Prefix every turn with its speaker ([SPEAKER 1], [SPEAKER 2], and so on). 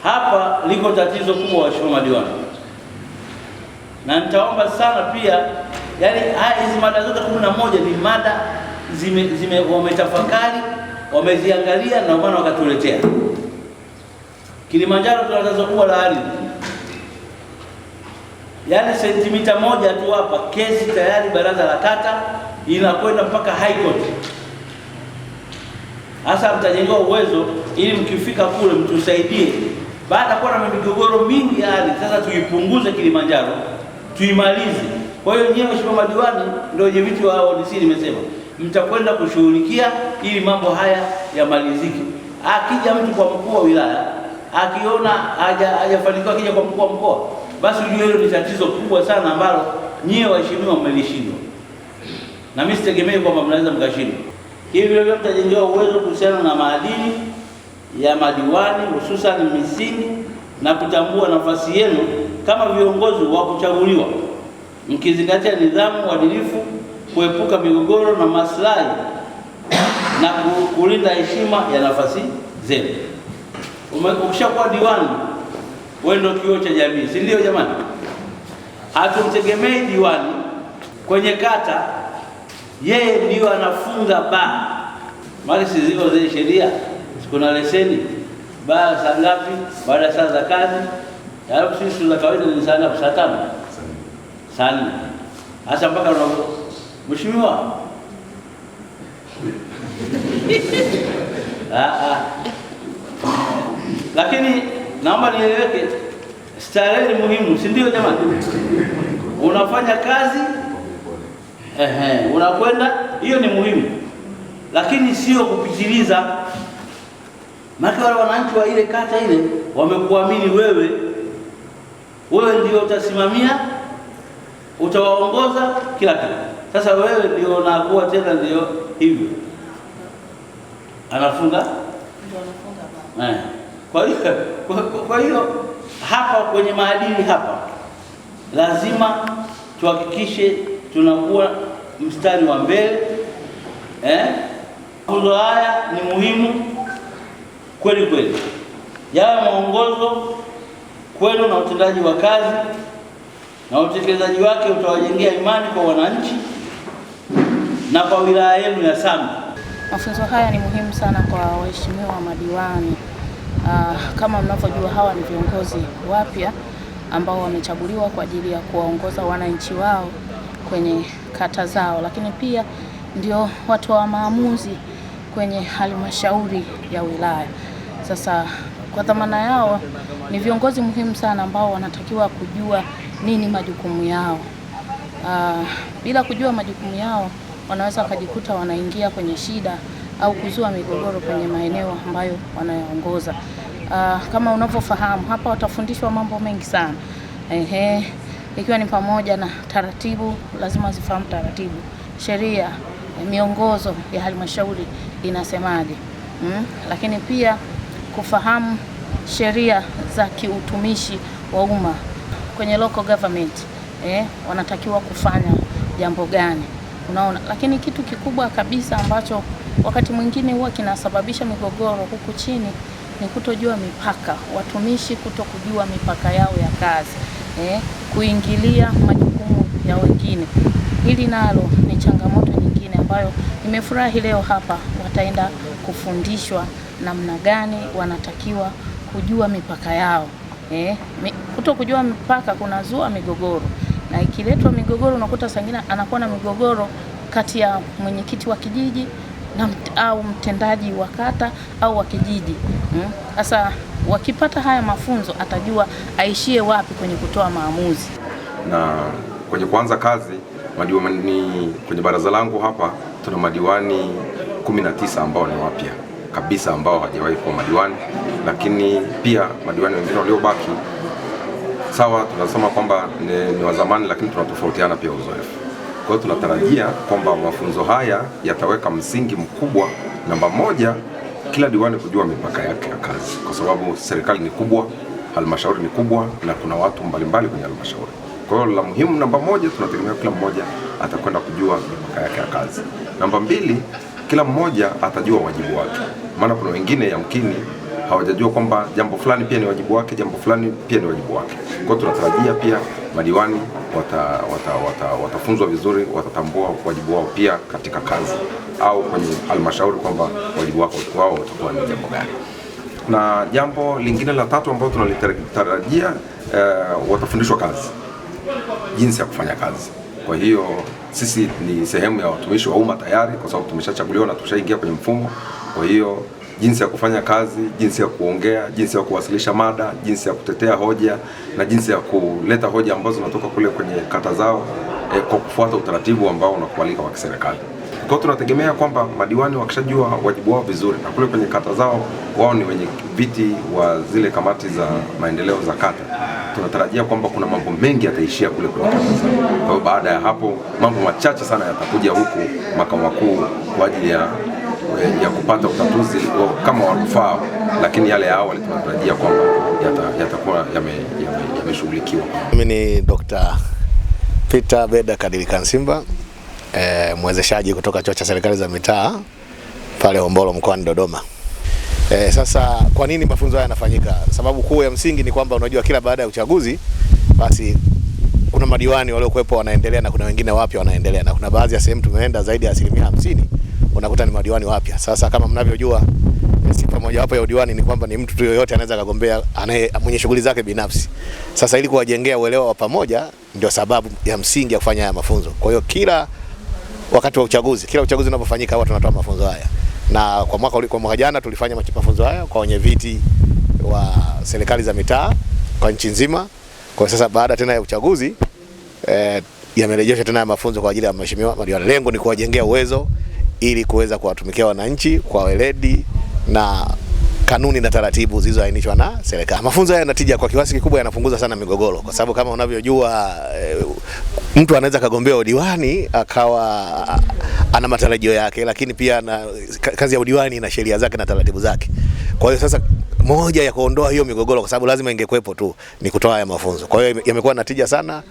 [SPEAKER 1] hapa liko tatizo kubwa, waheshimiwa madiwani, na nitaomba sana pia, yani hizi mada zote 11 ni mada wametafakari, wameziangalia na maana wakatuletea. Kilimanjaro tuna tatizo kubwa la ardhi, yani sentimita 1 tu hapa, kesi tayari baraza la kata inakwenda mpaka high court. Hasa mtajengewa uwezo ili mkifika kule mtusaidie, baada ya kuwa na migogoro mingi ya ardhi, sasa tuipunguze Kilimanjaro, tuimalize. Kwa hiyo nyewe waheshimiwa madiwani ndio wenye viti wa ODC, nimesema mtakwenda kushughulikia ili mambo haya yamalizike. Akija mtu kwa mkuu wa wilaya akiona hajafanikiwa, akija kwa mkuu wa mkoa, basi ujue hilo ni tatizo kubwa sana ambalo nyewe waheshimiwa mmelishindwa, na mimi sitegemei kwamba mnaweza mkashindwa. Hivi vile mtajengewa uwezo kuhusiana na maadili ya madiwani, hususan misingi, na kutambua nafasi yenu kama viongozi wa kuchaguliwa, mkizingatia nidhamu, uadilifu, kuepuka migogoro na maslahi na kulinda heshima ya nafasi zenu. Ukishakuwa diwani, wewe ndio kioo cha jamii, si ndio jamani? Hatumtegemei diwani kwenye kata yeye ndio anafunga baa. Mali si ziko zile sheria, kuna leseni baa saa ngapi baada saa za kazi, alafu sisi za kawaida ni saa ngapi? Saa 5, saa 4. Hasa mpaka mheshimiwa lakini naomba nieleweke, starehe ni muhimu, si ndio jamani? Unafanya kazi unakwenda, hiyo ni muhimu, lakini sio kupitiliza. Maana wale wananchi wa ile kata ile wamekuamini wewe ndio utasimamia, utawaongoza kila kitu. Sasa wewe ndio unakuwa tena ndio hivyo anafunga. Kwa hiyo hapa kwenye maadili hapa lazima tuhakikishe tunakuwa mstari wa mbele. Mafunzo haya ni muhimu kweli kweli, yawe mwongozo kwenu na utendaji wa kazi, na utekelezaji wake utawajengea imani kwa wananchi na kwa wilaya yenu ya Same.
[SPEAKER 2] Mafunzo haya ni muhimu sana kwa waheshimiwa madiwani. Kama mnavyojua, hawa ni viongozi wapya ambao wamechaguliwa kwa ajili ya kuwaongoza wananchi wao kwenye kata zao, lakini pia ndio watu wa maamuzi kwenye halmashauri ya wilaya. Sasa kwa dhamana yao ni viongozi muhimu sana ambao wanatakiwa kujua nini majukumu yao. Bila kujua majukumu yao wanaweza wakajikuta wanaingia kwenye shida au kuzua migogoro kwenye maeneo ambayo wanayaongoza. Kama unavyofahamu, hapa watafundishwa mambo mengi sana. Ikiwa ni pamoja na taratibu, lazima zifahamu taratibu, sheria, miongozo ya halmashauri inasemaje, lakini pia kufahamu sheria za kiutumishi wa umma kwenye local government, wanatakiwa kufanya jambo gani, unaona. Lakini kitu kikubwa kabisa ambacho wakati mwingine huwa kinasababisha migogoro huku chini ni kutojua mipaka, watumishi kutokujua mipaka yao ya kazi, kuingilia majukumu ya wengine. Hili nalo ni changamoto nyingine ambayo nimefurahi leo hapa wataenda kufundishwa namna gani wanatakiwa kujua mipaka yao. Kutokujua mipaka kunazua migogoro, na ikiletwa migogoro unakuta sangine anakuwa na migogoro kati ya mwenyekiti wa kijiji au mtendaji wa kata au wa kijiji. Sasa wakipata haya mafunzo atajua aishie wapi kwenye kutoa maamuzi.
[SPEAKER 3] Na kwenye kuanza kazi madiwani, kwenye baraza langu hapa tuna madiwani 19 ambao ni wapya kabisa, ambao hawajawahi kuwa madiwani, lakini pia madiwani wengine waliobaki sawa, tunasema kwamba ni wa zamani, lakini tunatofautiana pia uzoefu. Kwa hiyo tunatarajia kwamba mafunzo haya yataweka msingi mkubwa. Namba moja, kila diwani kujua mipaka yake ya kazi, kwa sababu serikali ni kubwa, halmashauri ni kubwa, na kuna watu mbalimbali kwenye halmashauri. Kwa hiyo la muhimu namba moja, tunategemea kila mmoja atakwenda kujua mipaka yake ya kazi. Namba mbili, kila mmoja atajua wajibu wake, maana kuna wengine yamkini hawajajua kwamba jambo fulani pia ni wajibu wake, jambo fulani pia ni wajibu wake. Kwa hiyo tunatarajia pia madiwani watafunzwa vizuri, watatambua wajibu wao pia katika kazi au kwenye halmashauri kwamba wajibu wao utakuwa ni jambo gani. Na jambo lingine la tatu ambalo tunalitarajia, watafundishwa kazi, jinsi ya kufanya kazi. Kwa hiyo sisi ni sehemu ya watumishi wa umma tayari, kwa sababu tumeshachaguliwa na tumeshaingia kwenye mfumo. Kwa hiyo jinsi ya kufanya kazi, jinsi ya kuongea, jinsi ya kuwasilisha mada, jinsi ya kutetea hoja na jinsi ya kuleta hoja ambazo zinatoka kule kwenye kata zao kwa kufuata utaratibu ambao unakubalika wa kiserikali. Kwa hiyo tunategemea kwamba madiwani wakishajua wajibu wao vizuri na kule kwenye kata zao wao ni wenye viti wa zile kamati za maendeleo za kata, tunatarajia kwamba kuna mambo mengi yataishia kule kwenye kata zao. Kwa hiyo baada ya hapo mambo machache sana yatakuja huku makao makuu kwa ajili ya kupata utatuzi kama warufaa, lakini yale ya awali tunatarajia kwamba yatakuwa yameshughulikiwa.
[SPEAKER 4] Mimi ni Dr. Peter Beda Kadiri Kansimba, mwezeshaji kutoka Chuo cha Serikali za Mitaa pale Hombolo mkoani Dodoma. Sasa kwa nini mafunzo haya yanafanyika? Sababu kuu ya msingi ni kwamba unajua kila baada ya uchaguzi basi kuna madiwani waliokuwepo wanaendelea na kuna wengine wapya wanaendelea, na kuna baadhi ya sehemu tumeenda zaidi ya 50% unakuta ni madiwani wapya. Sasa kama mnavyojua, sifa moja wapo ya udiwani ni kwamba ni mtu tu yoyote anaweza kugombea mwenye shughuli zake binafsi. Sasa ili kuwajengea uelewa wa pamoja ndio sababu ya msingi ya kufanya haya mafunzo. Kwa hiyo kila wakati wa uchaguzi, kila uchaguzi unapofanyika huwa tunatoa mafunzo haya. Na kwa mwaka jana tulifanya mafunzo haya kwa wenye viti wa serikali za mitaa kwa nchi nzima. Kwa sasa baada tena ya uchaguzi yamerejeshwa tena mafunzo kwa ajili ya mheshimiwa madiwani. Lengo ni kuwajengea uwezo ili kuweza kuwatumikia wananchi kwa weledi na kanuni na taratibu zilizoainishwa na serikali. Mafunzo haya yanatija kwa kiasi kikubwa, yanapunguza sana migogoro, kwa sababu kama unavyojua mtu anaweza kagombea udiwani akawa ana matarajio yake, lakini pia kazi ya udiwani ina sheria zake na taratibu zake. Kwa hiyo sasa moja ya kuondoa hiyo migogoro, kwa sababu lazima ingekuepo tu, ni kutoa haya mafunzo. Kwa hiyo yamekuwa natija sana